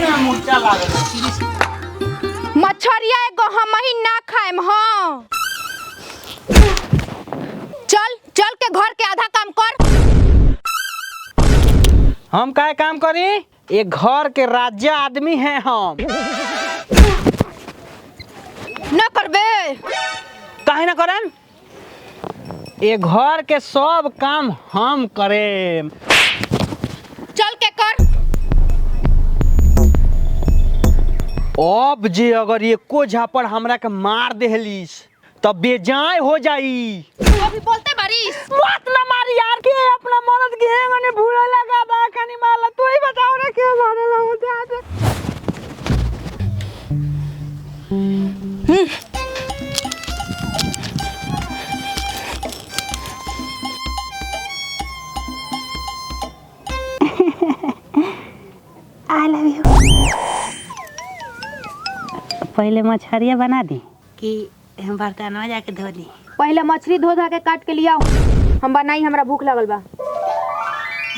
ना मुर्चा लागल मछरिया एगो हम ही ना खाएम। हाँ चल चल के घर के आधा काम कर। हम काय काम करी? एक घर के राजा आदमी हैं हम। न करबे काहे ना करें? ये घर के सब काम हम करें। चल के कर। अब जे अगर एको झापड़ हमरा के मार देहलिस तब बेजाय हो जाई। अभी बोलते बारिश मत ना मारी यार के अपना मरद के मने भूला लगा बा खानी माला तू ही बताओ रे क्यों मारे लगो जा। I love you. पहले मछरिया बना दी कि हम बर्तनवा जाके धो दी? पहले मछली धो धा के काट के लिया हम बनाई। हमरा भूख लगल बा।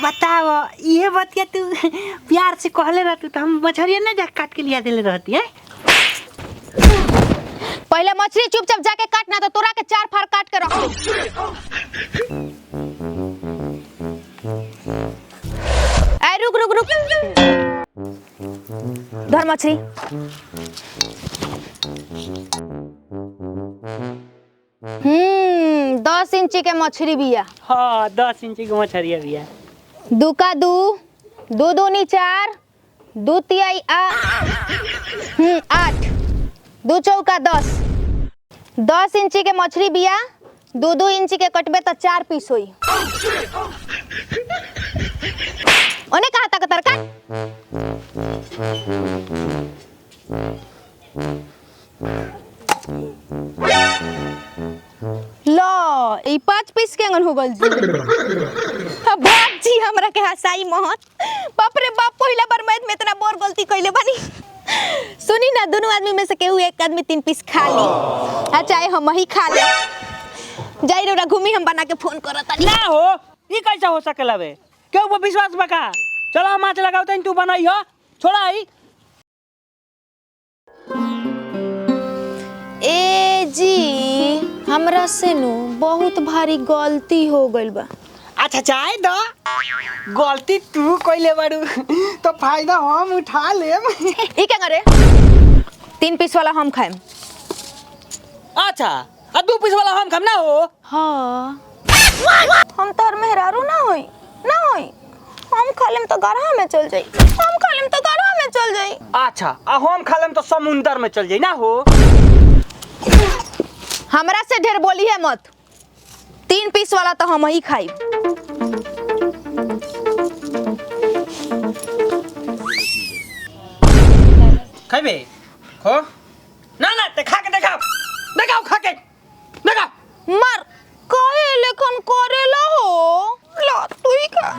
बताओ ये बतिया तू प्यार से कहले रहतू तो हम मछरिया ना जा काट के लिया देले रहती है। पहले मछली चुपचाप जाके काटना तो तोरा के 4 फाड़ काट के रख दे। ए रुक रुक रुक धर मछली। 10 इंची के मछली बिया। हाँ 10 इंची के मछरिया बिया। 2 का 2 2 दूनी 4 2 तिहाई 8 2 चौका 10 10 इंची के मछली बिया। 2 इंची के कटबे तो 4 पीस होई। ओने कहा तक तरका लो ई 5 पीस के अंगन हो गल जी। बाप जी हमरा के हसाई महत। बाप रे बाप पहिला बार मैथ में इतना बोर गलती कइले बानी। सुनी ना दोनों आदमी में से केहू एक आदमी 3 पीस खा ली आ चाहे हम ही खा ले। जाई रे घूमी हम बना के फोन करत ना हो ई कैसे हो सकेला बे? क्यों वो विश्वास बका? चलो माछ लगाओ तनी तू बनाई हो छोड़ा आई। ए जी हमरा से नु बहुत भारी गलती हो गइल बा। अच्छा चाहे दो गलती तू कइले बाड़ू तो फायदा हम उठा लेम। ई क्या करे? 3 पीस वाला हम खाएम। अच्छा आ 2 पीस वाला हम खाम ना हो? हाँ हम तोर मेहरारू ना होई हम खा लेम तो गरहा में चल जाई। हम खा लेम तो गरहा में चल जाई। अच्छा आ हम खा लेम तो समुंदर में चल जाई ना हो? हमरा से ढेर बोली है मत। 3 पीस वाला तो हम ही खाई। खाइबे खो ना ना ते खा के देखाओ देखाओ खा के देखाओ। मार काहे लेखन करेला हो ला तू ही खा।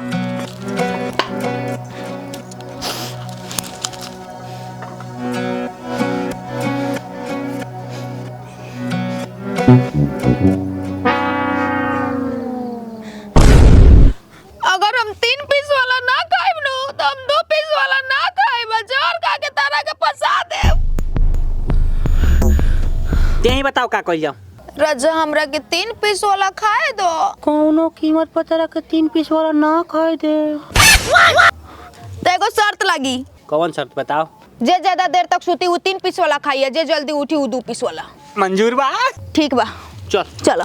अगर हम 3 पीस वाला ना खाइब नु तो हम 2 पीस वाला ना खाइब। जार खा के तारा के फंसा दे। ते ही बताओ का कइल जाओ। राजा हमरा के 3 पीस वाला खाए दो। कौनो कीमत पर तरह के 3 पीस वाला ना खाए दे। तेगो शर्त लगी। कौन शर्त बताओ? जे ज्यादा देर तक सूती वो 3 पीस वाला खाइए, जे जल्दी उठी वो 2 पीस वाला। मंजूर बा? ठीक बा चल चलो।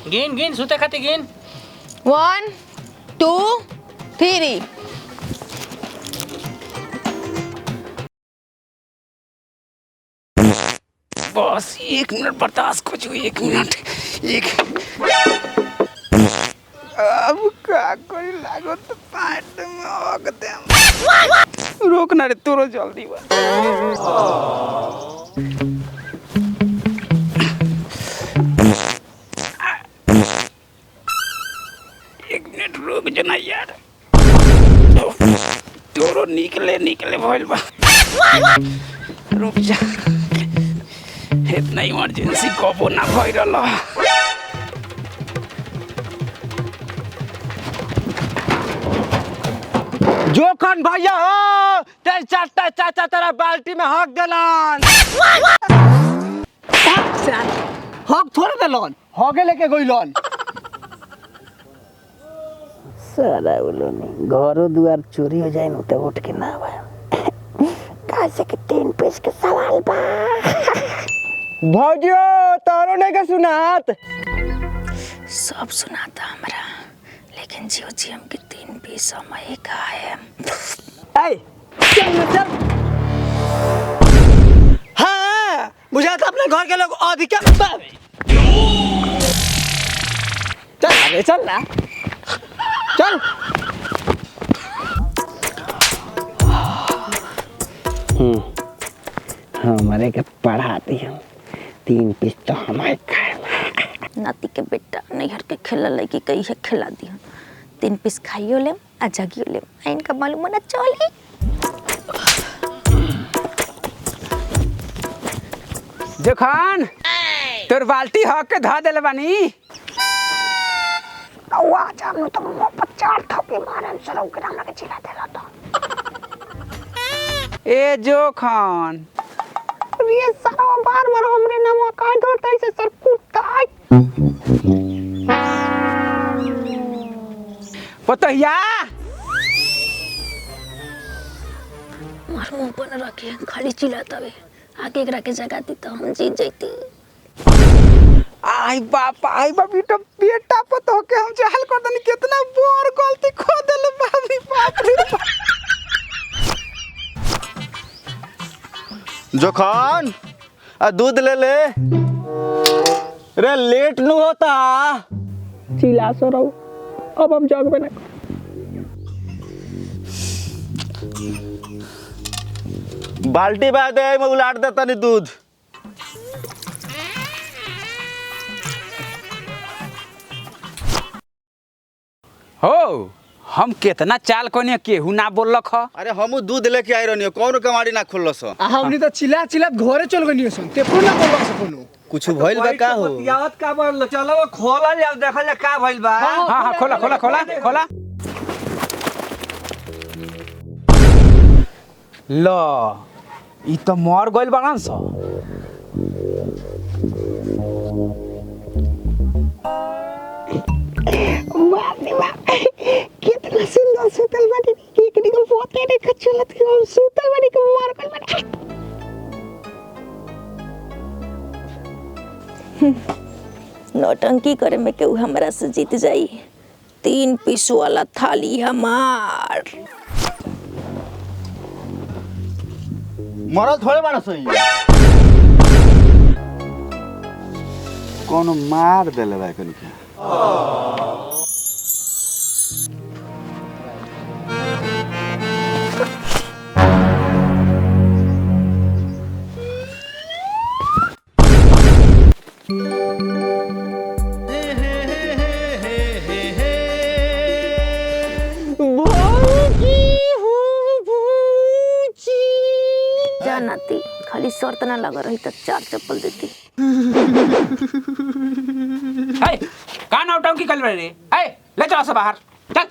गिन गिन सुते खाती गिन। 1 2 3 बस 1 मिनट बर्दाश्त कर जो 1 मिनट एक। अब का करी लागो तो पाट में आग दे। रोक ना रे तोरो जल्दी बा। एक मिनट रुक जना यार। तोरो निकले भइल बा। रुक जा इतना इमरजेंसी कबो ना भइल रहा। जोखन भैया हो ते चाचा चाचा तेरा बाल्टी में हक देलन। हक थोड़े देलन, हगे लेके गइलन। सारा उलोने घरो दुआर चोरी हो जाए न त उठ के ना आवे। कैसे के 3 पैसे के सवाल बा। भौजियो तारो नहीं के सुनात। सब सुनाता हमरा, लेकिन जियो जी हमके 3 पीस समय का है। ए चल ना चल। हाँ मुझे तो अपने घर के लोग अधिक चल आगे चल ना चल। हमारे के पढ़ाती हम 3 पीस तो हमारे खाए। नाती के बेटा नैहर के खेला लगी कही है खिला दी 3 पीस खाइयो लेम आ जगियो लेम। इनका मालूम ना चली। जोखन तोर बाल्टी हक के धा देले बानी। आवाज हम तो मुंह पर 4 थप्पे मारन सरौ के हमरा के चिल्ला देला तो। ए जोखन ये सारा बार बार हमरे नाम का धरता है सर कुत्ता। पतहिया मार मुंह पर रखे खाली चिल्लाता वे। आगे एकरा के जगह दी तो हम जीत जैती। आई बाप बेटा बेटा पतो के हम चाहल कर दनी कितना बोर गलती खो देले बाबी बाप रे। जोखन दूध ले ले रे लेट न होता। चिल्ला सो रहो अब हम जगबे ना। बाल्टी बाद में उलाट देता नहीं दूध। हो हम कितना चाल कोने केहू ना बोललक ह। अरे हमू दूध लेके आई रहनी कौन कमाड़ी ना खोलस। हमनी तो चिल्ला चिल्ला घरे चल गनी सन ते फोन ना बोलबा से कोनो कुछ भइल बा का हो। यावत का बोल चलो खोला जा देखल जा का भइल बा। हाँ खोला खोला खोला खोला। लो ई तो मर गइल बाड़न स। कितना सुंदर सुतल बाड़ी एक निकल फोटे ने खचलत के हम सुतल बाड़ी के मार गइल बाड़ी। नौटंकी करे में केहू हमरा से जीत जाई। 3 पीस वाला थाली हमार। मरल थोड़े बाड़ा सही कोनो मार देले बा कनी के। नाती खाली शर्त ना लगा रही तो 4 चप्पल देती। ए का नौटंकी कर रहे रे। ए ले चलो सब बाहर चल।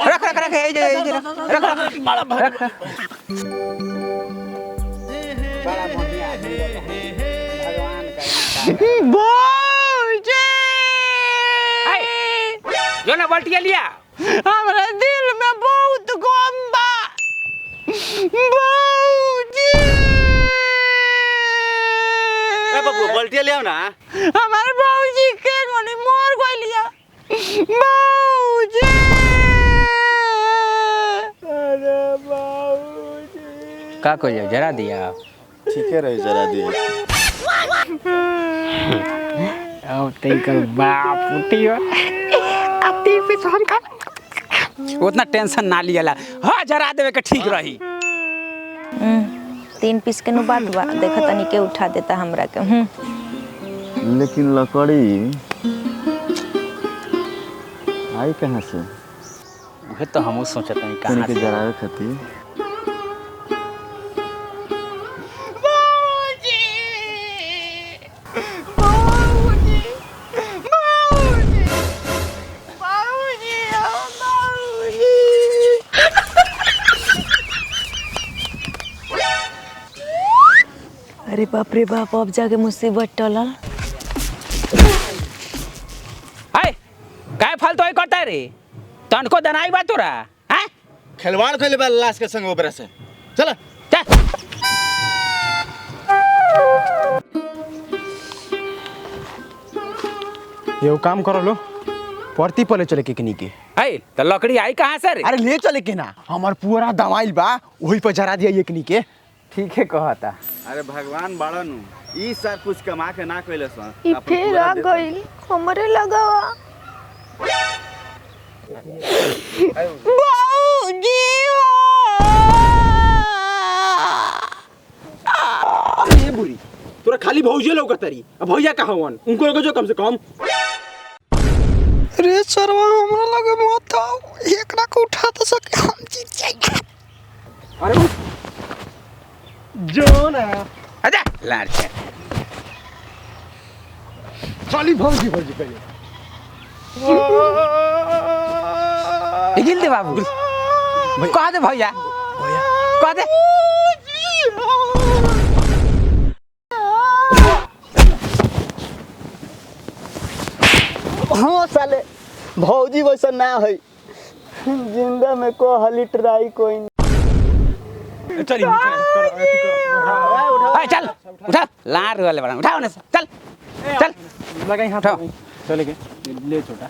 रख रख रख ए जे रख रख बड़ा भगवान का बोझे। जो ना बाल्टिया लिया। हमरा दिल में बहुत गम बा बाबूजी। ए बाबू बाल्टिया ले आओ ना। हमारे बाबूजी के गोली मर गइलिया बाबूजी। अरे बाबूजी का कइयो जरा दिया। ठीक है रही जरा दिए। अब तेकर बाप उठियो अति पे हम खा उतना टेंशन ना लियला। हां जरा देवे के ठीक रही। 3 पीस के नु बात बा देखा तनी के उठा देता हमरा के। लेकिन लकड़ी आई कहां से। वह तो हम सोचत नहीं कहां के से जरावे खातिर। अरे बाप रे बाप, अब जाके मुसीबत टलल। हाय काय फालतू है करता रे? तनको दनाई बा तोरा हैं? खिलवाड़ कैले बा लाश के संग ओबरा से। चल चल ये काम करो लो, परती पले चले के कनी के। हाय तो लकड़ी आई कहाँ से रे? अरे ले चले के ना, हमार पूरा दवाई बा वही पर जरा दिया ये कनी के। ठीक है कहता। अरे भगवान बाड़न ई सर कुछ कमा के ना कइले सन ई फिर आ गइल हमरे लगावा। बाऊजी ये बुरी तोरा खाली भौजी लौकत रही, अब भैया कहाँ हवन? उनको लगे जो कम से कम। अरे सरवा हमरा लगे मत आओ, एक ना को उठा तो सके हम जीत जाएंगे। अरे जो ना आजा लाड़ के खाली भौजी भौजी कहिए। गिल दे बाबू, कह दे भैया, कह दे। हाँ साले भौजी वैसा ना है, जिंदा में को हली ट्राई कोई चल चल उठा, लाड़ वाले बड़ा उठाओ ना, चल चल लगा हाथ उठाओ। चले के ले छोटा।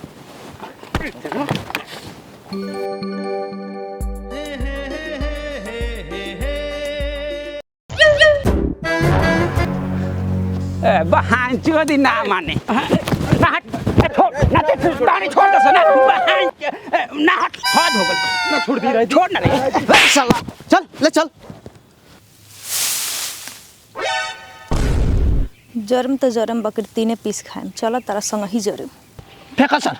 बहान चोदी ना माने ना हट छोड़ ना ते दानी छोड़ दो ना बहान ना हट हाथ हो गल ना छोड़ दी रही छोड़ ना रे साला चल ले चल। जरम तो जरम बकरी तीने पीस खाएम, चल तारा संग ही जरम। फेंको सर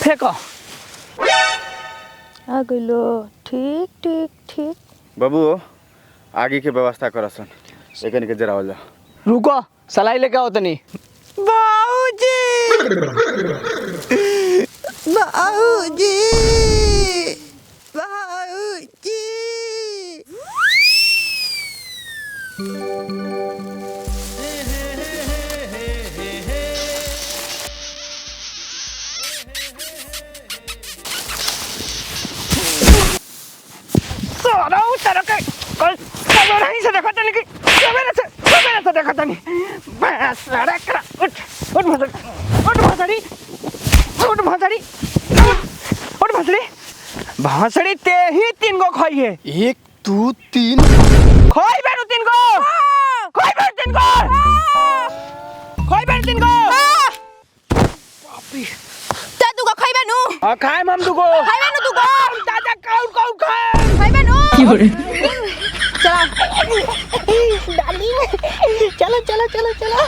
फेंको आ गइलो, ठीक ठीक ठीक। बाबू आगे के व्यवस्था करसन एकन के जरा होला। रुको सलाई लेके आओ तनी। बाऊजी बाऊजी बाऊजी सोरा उतर के कल नहीं से देखा तनी कि सवेरे से देखा तनी बस रख उठ भसड़ी भसड़ी ते ही 3 गो खाई है। 1 2 3 खोई बेरु 3 गो खोई बेरु 3 गो खोई बेरु 3 गो ता तू को खाइबे नु? हां खाए हम दुगो खाइबे नु तू को? दादा काउ खाए खाइबे नु? चलो डाली चलो चलो चलो चलो